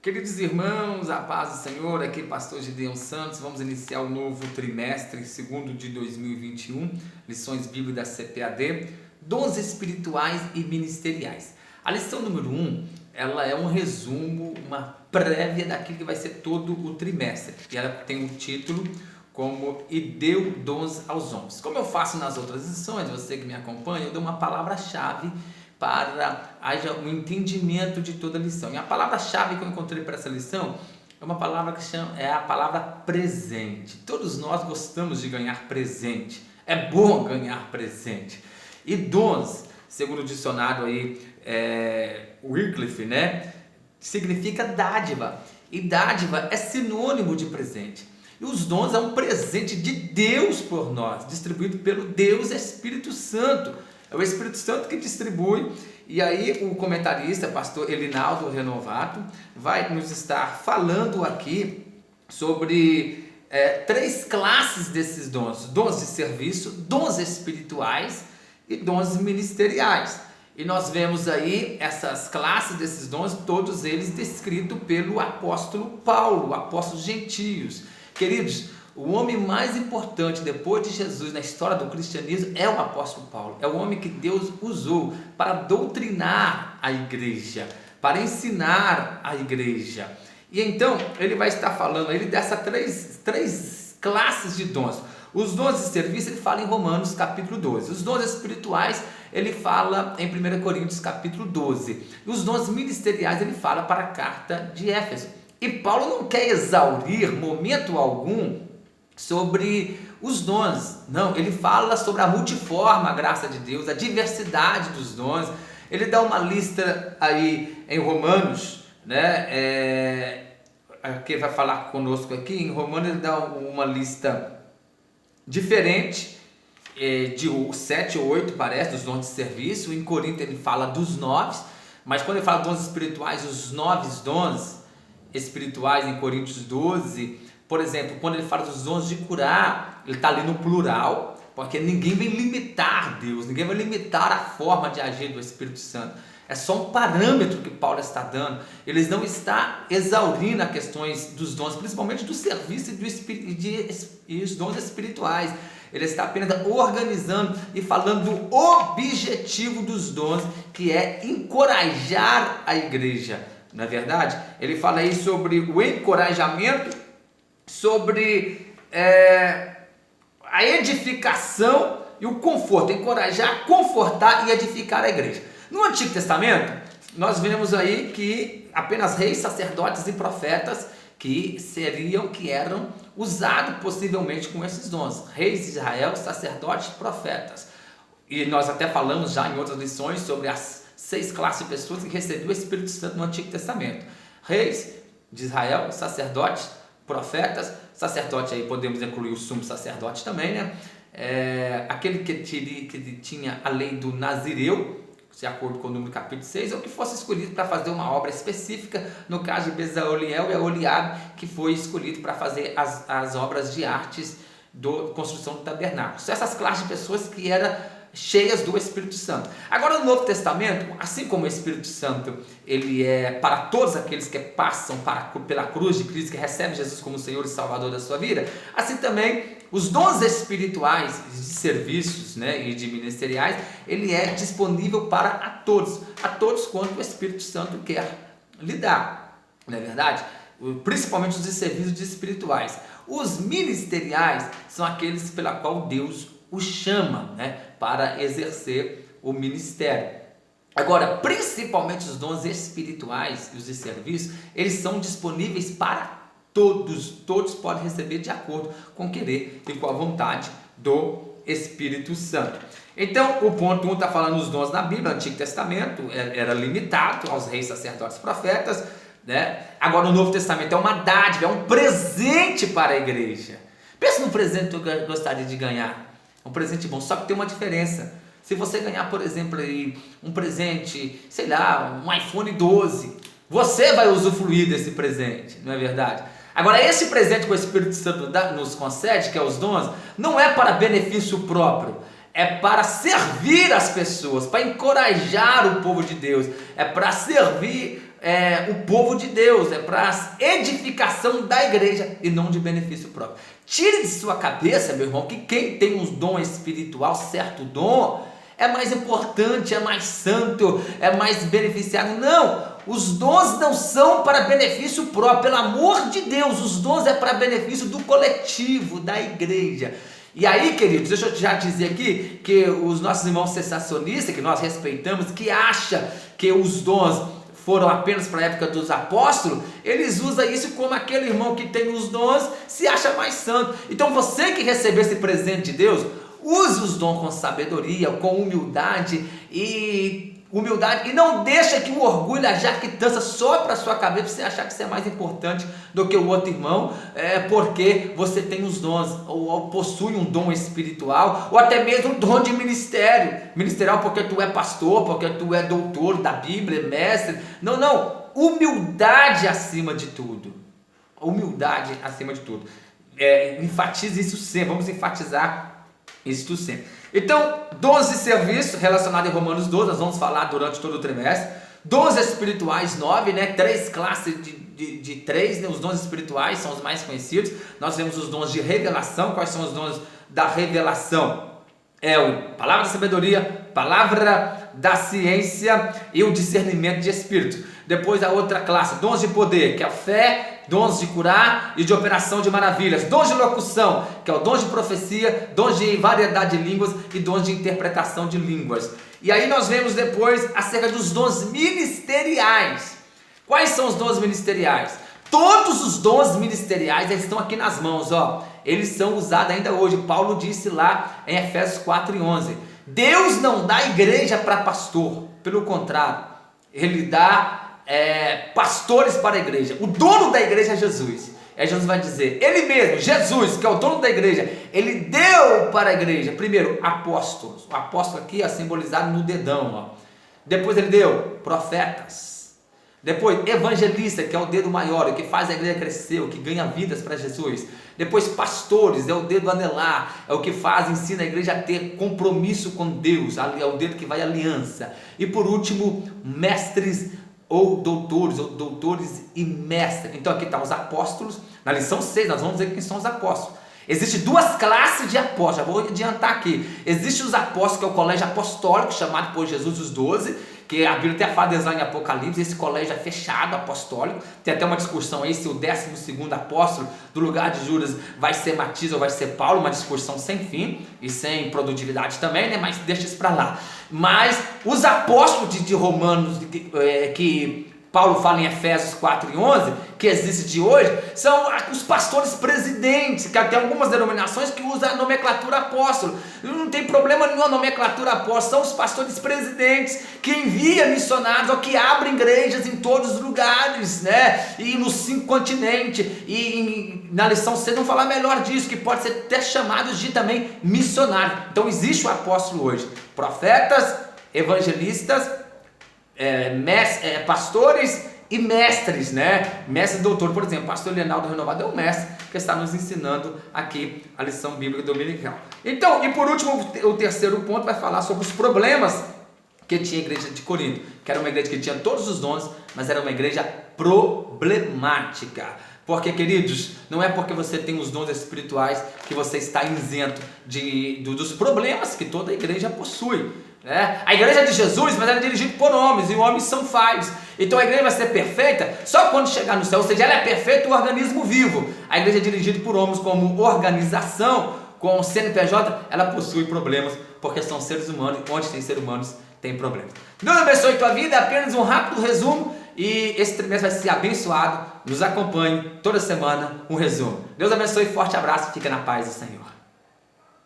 Queridos irmãos, a paz do Senhor, aqui pastor Gideon Santos. Vamos iniciar o novo trimestre, segundo de 2021, lições bíblicas da CPAD, dons espirituais e ministeriais. A lição número 1, ela é um resumo, uma prévia daquilo que vai ser todo o trimestre. E ela tem um título como "E deu dons aos homens". Como eu faço nas outras lições, você que me acompanha, eu dou uma palavra-chave para haja um entendimento de toda a lição. E a palavra-chave que eu encontrei para essa lição é uma palavra que é a palavra presente. Todos nós gostamos de ganhar presente. É bom ganhar presente. E dons, segundo o dicionário aí, Wycliffe, significa dádiva. E dádiva é sinônimo de presente. E os dons é um presente de Deus por nós, distribuído pelo Deus Espírito Santo. É o Espírito Santo que distribui. E aí o comentarista, pastor Elinaldo Renovato, vai nos estar falando aqui sobre 3 classes desses dons: dons de serviço, dons espirituais e dons ministeriais. E nós vemos aí essas classes desses dons, todos eles descritos pelo apóstolo Paulo, o apóstolo gentios. Queridos, o homem mais importante depois de Jesus na história do cristianismo é o apóstolo Paulo. É o homem que Deus usou para doutrinar a igreja, para ensinar a igreja. E então ele vai estar falando aí dessas três classes de dons. Os dons de serviço ele fala em Romanos capítulo 12. Os dons espirituais ele fala em 1 Coríntios capítulo 12. E os dons ministeriais ele fala para a carta de Éfeso. E Paulo não quer exaurir momento algum sobre os dons, não, ele fala sobre a multiforme graça de Deus, a diversidade dos dons. Ele dá uma lista aí em Romanos, que vai falar conosco aqui, em Romanos ele dá uma lista diferente, de 7 ou 8 parece, dos dons de serviço. Em Corinto ele fala dos 9, mas quando ele fala dons espirituais, os 9 dons espirituais em Coríntios 12, por exemplo, quando ele fala dos dons de curar, ele está ali no plural, porque ninguém vai limitar Deus, ninguém vai limitar a forma de agir do Espírito Santo. É só um parâmetro que Paulo está dando. Ele não está exaurindo as questões dos dons, principalmente do serviço e os dons espirituais. Ele está apenas organizando e falando do objetivo dos dons, que é encorajar a igreja. Não é verdade? Ele fala aí sobre o encorajamento, sobre a edificação e o conforto, encorajar, confortar e edificar a igreja. No Antigo Testamento, nós vemos aí que apenas reis, sacerdotes e profetas que eram usados possivelmente com esses dons. Reis de Israel, sacerdotes e profetas. E nós até falamos já em outras lições sobre as 6 classes de pessoas que receberam o Espírito Santo no Antigo Testamento. Reis de Israel, sacerdotes, profetas. Sacerdote aí podemos incluir o sumo sacerdote também, aquele que tinha a lei do Nazireu, de acordo com o número capítulo 6, ou que fosse escolhido para fazer uma obra específica. No caso de Bezaleel e Aholiabe, que foi escolhido para fazer as obras de artes da construção do tabernáculo. São essas classes de pessoas que eram cheias do Espírito Santo. Agora, no Novo Testamento, assim como o Espírito Santo ele é para todos aqueles que passam pela cruz de Cristo, que recebem Jesus como Senhor e Salvador da sua vida, assim também os dons espirituais de serviços e de ministeriais, ele é disponível para a todos quanto o Espírito Santo quer lhe dar, não é verdade? Principalmente os de serviços espirituais. Os ministeriais são aqueles pela qual Deus o chama para exercer o ministério. Agora, principalmente os dons espirituais e os de serviço, eles são disponíveis para todos podem receber de acordo com o querer e com a vontade do Espírito Santo. Então, o ponto 1 está falando dos dons na Bíblia. No Antigo Testamento era limitado aos reis, sacerdotes, profetas, Agora, o Novo Testamento é uma dádiva, é um presente para a igreja. Pensa no presente que eu gostaria de ganhar. Um presente bom, só que tem uma diferença. Se você ganhar, por exemplo, aí, um presente, sei lá, um iPhone 12, você vai usufruir desse presente, não é verdade? Agora, esse presente que o Espírito Santo nos concede, que é os dons, não é para benefício próprio, é para servir as pessoas, para encorajar o povo de Deus, é para servir o povo de Deus, é para edificação da igreja e não de benefício próprio. Tire de sua cabeça, meu irmão, que quem tem um dom espiritual, certo dom, é mais importante, é mais santo, é mais beneficiado. Não, os dons não são para benefício próprio, pelo amor de Deus, os dons é para benefício do coletivo, da igreja. E aí, queridos, deixa eu já dizer aqui que os nossos irmãos cessacionistas, que nós respeitamos, que acham que os dons foram apenas para a época dos apóstolos, eles usam isso como aquele irmão que tem os dons se acha mais santo. Então você que recebeu esse presente de Deus, use os dons com sabedoria, com humildade e não deixa que o orgulho, a jactância sopra a sua cabeça para você achar que você é mais importante do que o outro irmão, porque você tem os dons, ou possui um dom espiritual, ou até mesmo um dom de ministerial porque tu é pastor, porque tu é doutor da Bíblia, mestre. Não, humildade acima de tudo. Humildade acima de tudo. Enfatize isso sempre, vamos enfatizar isso sempre. Então, dons de serviço relacionado em Romanos 12, nós vamos falar durante todo o trimestre. Dons espirituais 9, 3 classes de 3, os dons espirituais são os mais conhecidos. Nós temos os dons de revelação. Quais são os dons da revelação? Palavra da sabedoria, palavra da ciência e o discernimento de espírito. Depois a outra classe, dons de poder, que é a fé, dons de curar e de operação de maravilhas. Dons de locução, que é o dom de profecia, dons de variedade de línguas e dons de interpretação de línguas. E aí nós vemos depois acerca dos dons ministeriais. Quais são os dons ministeriais? Todos os dons ministeriais eles estão aqui nas mãos, eles são usados ainda hoje. Paulo disse lá em Efésios 4:11. Deus não dá igreja para pastor, pelo contrário, Ele dá pastores para a igreja. O dono da igreja é Jesus. Jesus vai dizer, Ele mesmo, Jesus, que é o dono da igreja, Ele deu para a igreja, primeiro, apóstolos. O apóstolo aqui é simbolizado no dedão. Depois Ele deu profetas. Depois, evangelista, que é o dedo maior, o que faz a igreja crescer, o que ganha vidas para Jesus. Depois, pastores, é o dedo anelar, é o que faz, ensina a igreja a ter compromisso com Deus, é o dedo que vai aliança. E por último, mestres ou doutores e mestres. Então aqui estão os apóstolos. Na lição 6 nós vamos ver quem são os apóstolos. Existem duas classes de apóstolos, já vou adiantar aqui. Existem os apóstolos, que é o colégio apostólico, chamado por Jesus os 12, que a Bíblia até fala deles lá em Apocalipse. Esse colégio é fechado, apostólico. Tem até uma discussão aí se o 12º apóstolo do lugar de Judas vai ser Matias ou vai ser Paulo, uma discussão sem fim e sem produtividade também, mas deixa isso para lá. Mas os apóstolos de Romanos, que Paulo fala em Efésios 4:11, que existe de hoje, são os pastores presidentes, que tem algumas denominações que usam a nomenclatura apóstolo. Não tem problema nenhum a nomenclatura apóstolo, são os pastores presidentes que enviam missionários ou que abrem igrejas em todos os lugares, e nos 5 continentes. E na lição 6 vamos falar melhor disso, que pode ser até chamados de também missionários. Então existe o apóstolo hoje, profetas, evangelistas, pastores e mestres, mestre e doutor. Por exemplo, pastor Leonardo Renovado é um mestre que está nos ensinando aqui a lição bíblica dominical. Então, e por último, o terceiro ponto vai falar sobre os problemas que tinha a igreja de Corinto, que era uma igreja que tinha todos os dons, mas era uma igreja problemática. Porque, queridos, não é porque você tem os dons espirituais que você está isento dos problemas que toda igreja possui. A igreja de Jesus, mas ela é dirigida por homens, e homens são falhos. Então a igreja vai ser perfeita só quando chegar no céu, ou seja, ela é perfeita, o organismo vivo. A igreja é dirigida por homens como organização, com o CNPJ, ela possui problemas, porque são seres humanos, onde tem seres humanos, tem problemas. Deus abençoe tua vida, apenas um rápido resumo, e esse trimestre vai ser abençoado. Nos acompanhe toda semana, um resumo. Deus abençoe, forte abraço, fica na paz do Senhor.